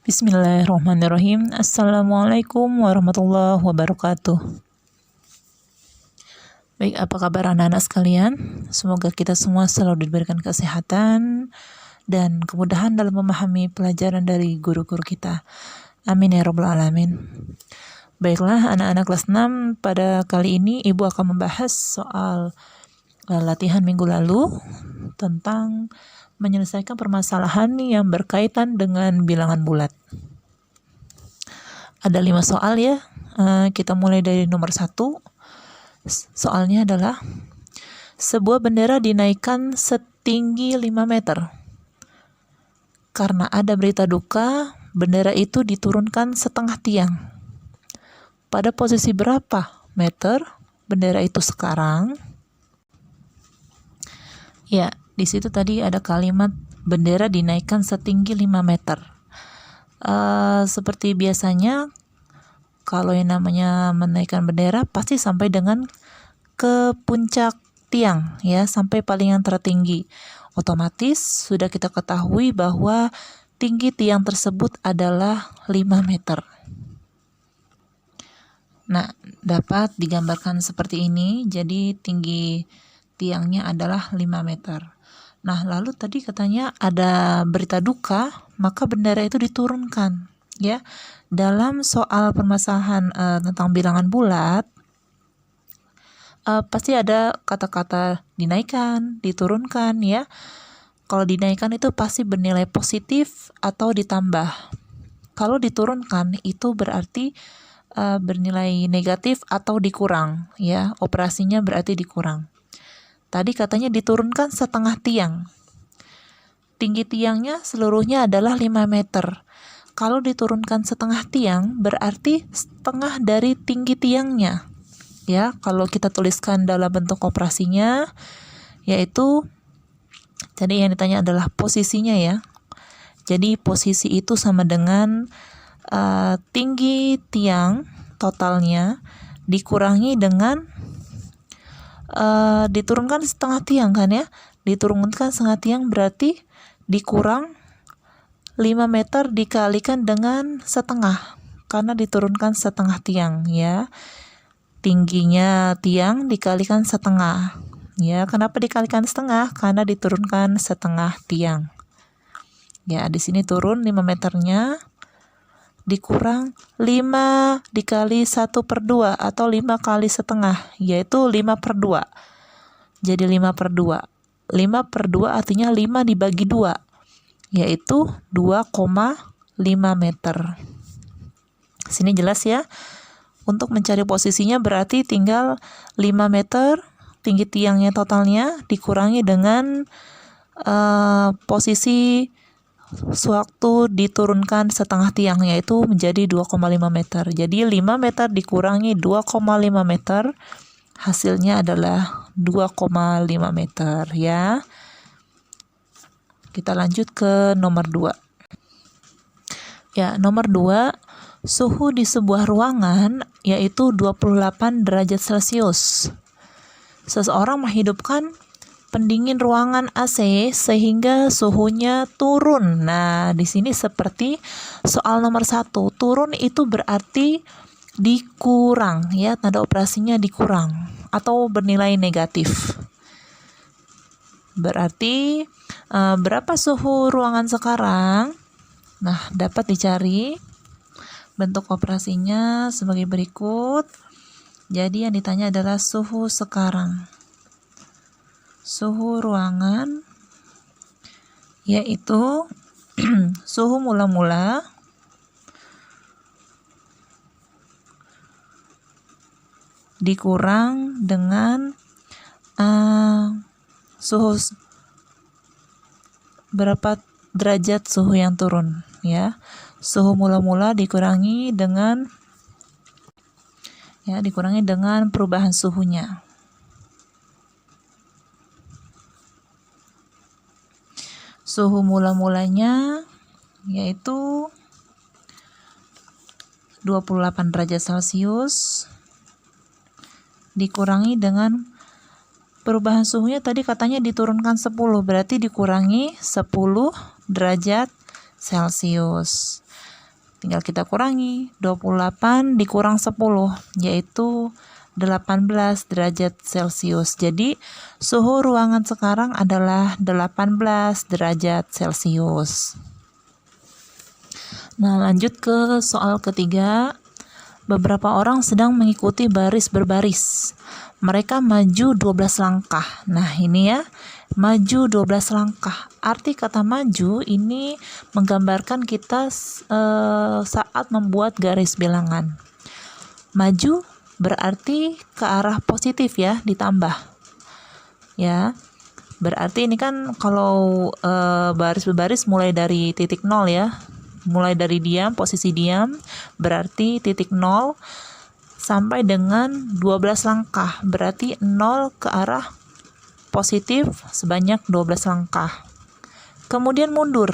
Bismillahirrahmanirrahim. Assalamualaikum warahmatullahi wabarakatuh. Baik, apa kabar anak-anak sekalian? Semoga kita semua selalu diberikan kesehatan dan kemudahan dalam memahami pelajaran dari guru-guru kita. Amin ya rabbal alamin. Baiklah anak-anak kelas 6, pada kali ini Ibu akan membahas soal latihan minggu lalu tentang menyelesaikan permasalahan yang berkaitan dengan bilangan bulat. Ada 5 soal ya. Kita mulai dari nomor 1. Soalnya adalah sebuah bendera dinaikkan setinggi 5 meter. Karena ada berita duka, bendera itu diturunkan setengah tiang. Pada posisi berapa meter bendera itu sekarang? Ya, di situ tadi ada kalimat bendera dinaikkan setinggi 5 meter. Seperti biasanya, kalau yang namanya menaikkan bendera pasti sampai dengan ke puncak tiang, ya, sampai paling yang tertinggi. Otomatis sudah kita ketahui bahwa tinggi tiang tersebut adalah 5 meter. Nah, dapat digambarkan seperti ini. Jadi tinggi tiangnya adalah 5 meter. Nah, lalu tadi katanya ada berita duka, maka bendera itu diturunkan, ya. Dalam soal permasalahan tentang bilangan bulat, pasti ada kata-kata dinaikkan, diturunkan, ya. Kalau dinaikkan itu pasti bernilai positif atau ditambah. Kalau diturunkan itu berarti bernilai negatif atau dikurang, ya. Operasinya berarti dikurang. Tadi katanya diturunkan setengah tiang. Tinggi tiangnya seluruhnya adalah 5 meter. Kalau diturunkan setengah tiang, berarti setengah dari tinggi tiangnya. Ya, kalau kita tuliskan dalam bentuk operasinya, yaitu tadi yang ditanya adalah posisinya ya. Jadi posisi itu sama dengan tinggi tiang totalnya dikurangi dengan diturunkan setengah tiang kan ya. Diturunkan setengah tiang berarti dikurang 5 meter dikalikan dengan setengah, karena diturunkan setengah tiang ya. Tingginya tiang dikalikan setengah ya. Kenapa dikalikan setengah? Karena diturunkan setengah tiang ya. Di sini turun 5 meternya dikurang 5 dikali 1/2 atau 5 kali setengah, yaitu 5/2. Jadi 5/2. 5/2 artinya 5 dibagi 2, yaitu 2,5 meter. Sini jelas ya. Untuk mencari posisinya berarti tinggal 5 meter tinggi tiangnya totalnya dikurangi dengan posisi sewaktu diturunkan setengah tiang, yaitu menjadi 2,5 meter. Jadi 5 meter dikurangi 2,5 meter, hasilnya adalah 2,5 meter ya. Kita lanjut ke nomor 2. Ya, nomor 2, suhu di sebuah ruangan yaitu 28 derajat Celcius. Seseorang menghidupkan pendingin ruangan AC sehingga suhunya turun. Nah, di sini seperti soal nomor 1, turun itu berarti dikurang ya, tanda operasinya dikurang atau bernilai negatif. Berarti berapa suhu ruangan sekarang? Nah, dapat dicari. Bentuk operasinya sebagai berikut. Jadi yang ditanya adalah suhu sekarang. Suhu ruangan yaitu suhu mula-mula dikurang dengan suhu berapa derajat suhu yang turun ya. Suhu mula-mula dikurangi dengan perubahan suhunya. Suhu mula-mulanya yaitu 28 derajat Celcius dikurangi dengan perubahan suhunya tadi katanya diturunkan 10, berarti dikurangi 10 derajat Celcius. Tinggal kita kurangi, 28 dikurang 10, yaitu 18 derajat Celcius. Jadi, suhu ruangan sekarang adalah 18 derajat Celcius. Nah, lanjut ke soal ketiga. Beberapa orang sedang mengikuti baris berbaris. Mereka maju 12 langkah. Nah, ini ya, maju 12 langkah. Arti kata maju ini menggambarkan kita saat membuat garis bilangan. Maju berarti ke arah positif ya, ditambah. Ya. Berarti ini kan kalau baris berbaris mulai dari titik 0 ya. Mulai dari diam, posisi diam, berarti titik 0 sampai dengan 12 langkah. Berarti 0 ke arah positif sebanyak 12 langkah. Kemudian mundur.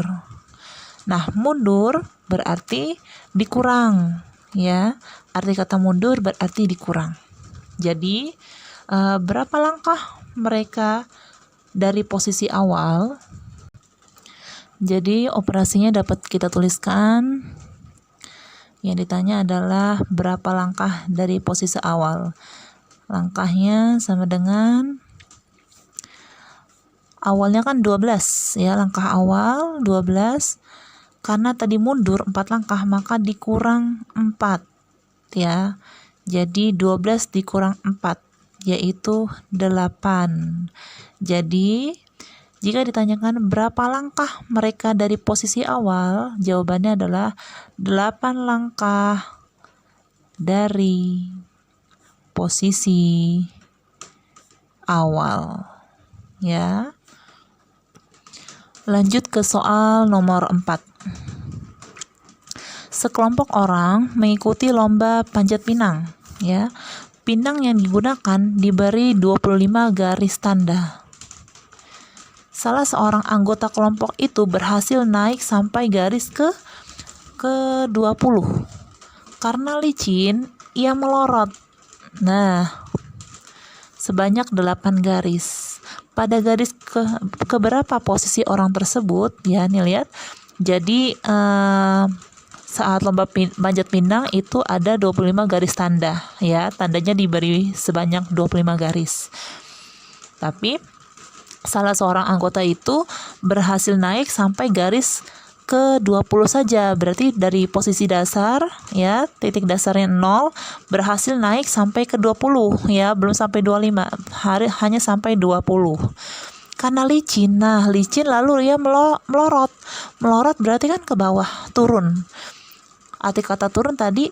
Nah, mundur berarti dikurang, ya. Arti kata mundur berarti dikurang. Jadi, berapa langkah mereka dari posisi awal? Jadi, operasinya dapat kita tuliskan. Yang ditanya adalah berapa langkah dari posisi awal. Langkahnya sama dengan awalnya kan 12 ya, langkah awal 12. Karena tadi mundur 4 langkah, maka dikurang 4 ya. Jadi 12 dikurang 4 yaitu 8. Jadi jika ditanyakan berapa langkah mereka dari posisi awal, jawabannya adalah 8 langkah dari posisi awal ya. Lanjut ke soal nomor 4. Sekelompok orang mengikuti lomba panjat pinang ya. Pinang yang digunakan diberi 25 garis tanda. Salah seorang anggota kelompok itu berhasil naik sampai garis ke 20. Karena licin, ia melorot. Nah, sebanyak 8 garis. Pada garis ke berapa posisi orang tersebut? Ya, nih lihat. Jadi saat lomba panjat pinang itu ada 25 garis tanda, ya. Tandanya diberi sebanyak 25 garis. Tapi salah seorang anggota itu berhasil naik sampai garis ke-20 saja. Berarti dari posisi dasar ya, titik dasarnya 0, berhasil naik sampai ke 20 ya, belum sampai 25. Hanya sampai 20. Karena licin. Nah, licin lalu dia melorot. Melorot berarti kan ke bawah, turun. Arti kata turun tadi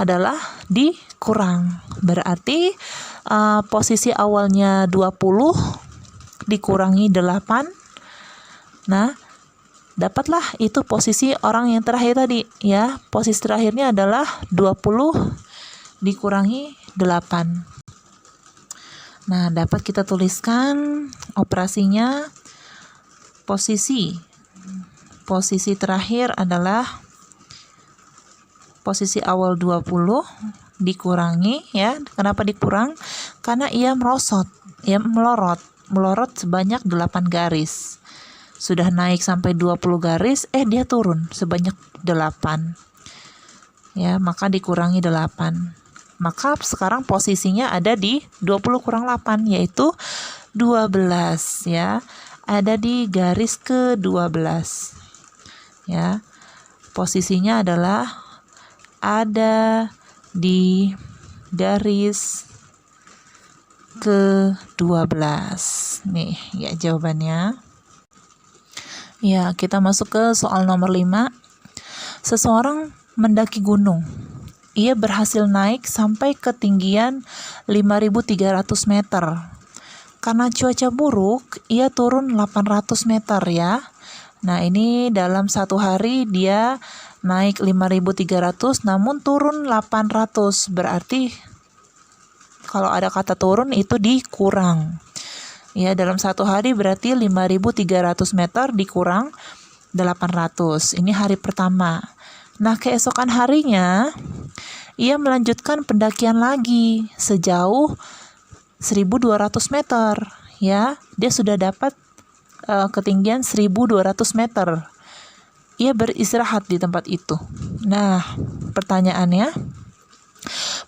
adalah dikurang. Berarti posisi awalnya 20 dikurangi 8. Nah, dapatlah itu posisi orang yang terakhir tadi ya. Posisi terakhirnya adalah 20 dikurangi 8. Nah, dapat kita tuliskan operasinya. Posisi terakhir adalah posisi awal 20 dikurangi ya. Kenapa dikurang? Karena ia merosot, ia melorot sebanyak 8 garis. Sudah naik sampai 20 garis, dia turun sebanyak 8. Ya, maka dikurangi 8. Maka sekarang posisinya ada di 20 kurang 8, yaitu 12 ya. Ada di garis ke-12. Ya. Posisinya adalah ada di garis ke-12. Nih, ya jawabannya. Ya, kita masuk ke soal nomor 5. Seseorang mendaki gunung. Ia berhasil naik sampai ketinggian 5.300 meter. Karena cuaca buruk, ia turun 800 meter ya. Nah, ini dalam satu hari dia naik 5.300 namun turun 800. Berarti kalau ada kata turun itu dikurang. Ya, dalam satu hari berarti 5.300 meter dikurang 800. Ini hari pertama. Nah, keesokan harinya ia melanjutkan pendakian lagi sejauh 1.200 meter. Ya, dia sudah dapat ketinggian 1.200 meter. Ia beristirahat di tempat itu. Nah, pertanyaannya,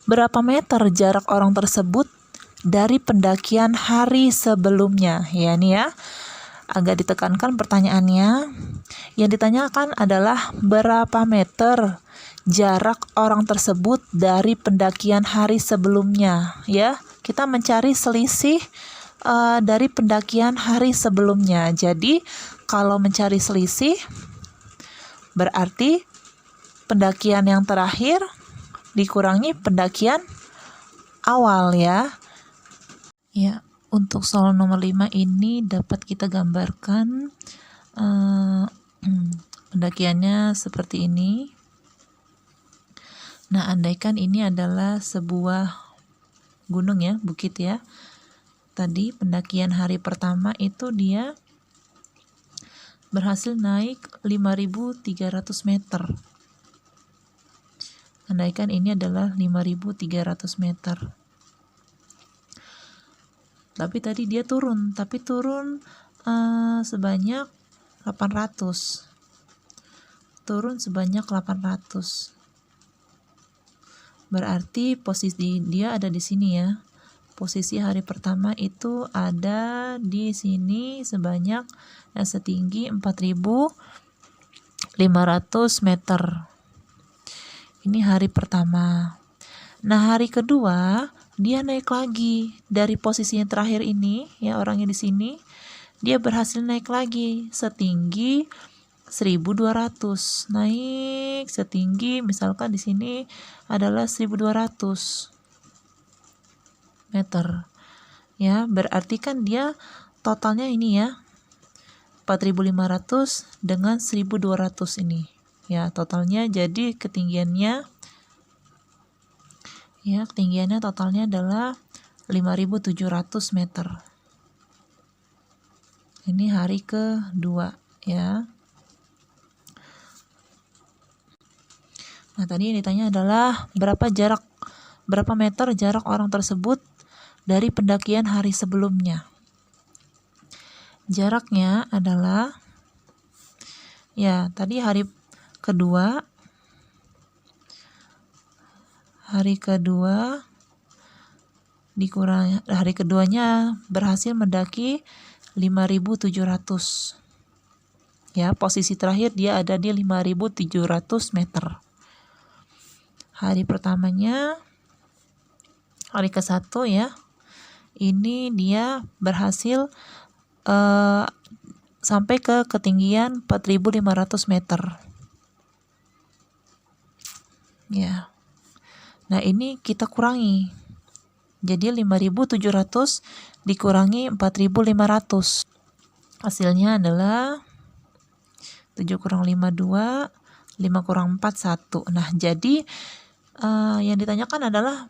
berapa meter jarak orang tersebut dari pendakian hari sebelumnya? Ya, nih ya, agak ditekankan pertanyaannya. Yang ditanyakan adalah berapa meter jarak orang tersebut dari pendakian hari sebelumnya. Ya, kita mencari selisih dari pendakian hari sebelumnya. Jadi, kalau mencari selisih, berarti pendakian yang terakhir dikurangi pendakian awal ya. Ya, untuk soal nomor 5 ini dapat kita gambarkan pendakiannya seperti ini. Nah, andaikan ini adalah sebuah gunung ya, bukit ya. Tadi pendakian hari pertama itu dia berhasil naik 5.300 meter. Andaikan ini adalah 5.300 meter. Tapi tadi dia turun sebanyak 800. Turun sebanyak 800. Berarti posisi dia ada di sini ya. Posisi hari pertama itu ada di sini sebanyak setinggi 4.500 meter. Ini hari pertama. Nah, hari kedua dia naik lagi dari posisi yang terakhir ini ya, orangnya di sini. Dia berhasil naik lagi setinggi 1.200. Naik setinggi misalkan di sini adalah 1.200 meter. Ya, berarti kan dia totalnya ini ya 4.500 dengan 1.200 ini. Ya, totalnya jadi ketinggiannya totalnya adalah 5.700 meter. Ini hari kedua ya. Nah, tadi yang ditanya adalah berapa meter jarak orang tersebut dari pendakian hari sebelumnya. Jaraknya adalah ya, tadi hari keduanya berhasil mendaki 5.700. Ya, posisi terakhir dia ada di 5.700 meter. Hari pertamanya, hari ke-1 ya, ini dia berhasil sampai ke ketinggian 4.500 meter. Ya. Nah, ini kita kurangi. Jadi 5.700 dikurangi 4.500. Hasilnya adalah 7 kurang 5, 2, 5 kurang 4, 1. Nah, jadi yang ditanyakan adalah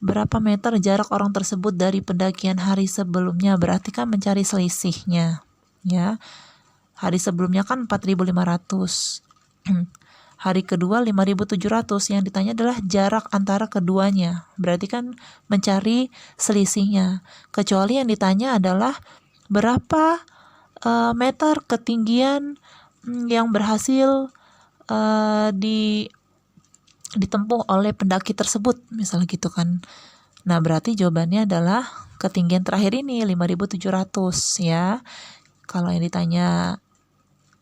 berapa meter jarak orang tersebut dari pendakian hari sebelumnya. Berarti kan mencari selisihnya. Ya. Hari sebelumnya kan 4.500. Hari kedua 5.700. Yang ditanya adalah jarak antara keduanya. Berarti kan mencari selisihnya. Kecuali yang ditanya adalah berapa meter ketinggian yang berhasil ditempuh oleh pendaki tersebut, misalnya gitu kan. Nah, berarti jawabannya adalah ketinggian terakhir ini 5.700 ya. Kalau yang ditanya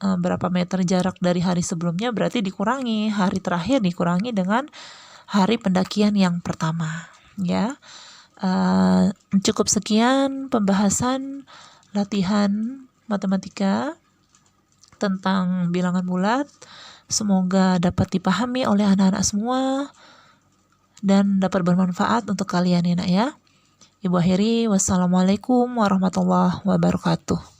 berapa meter jarak dari hari sebelumnya, berarti dikurangi hari terakhir, dikurangi dengan hari pendakian yang pertama ya. Cukup sekian pembahasan latihan matematika tentang bilangan bulat. Semoga dapat dipahami oleh anak-anak semua dan dapat bermanfaat untuk kalian ya nak ya. Ibu akhiri, wassalamualaikum warahmatullahi wabarakatuh.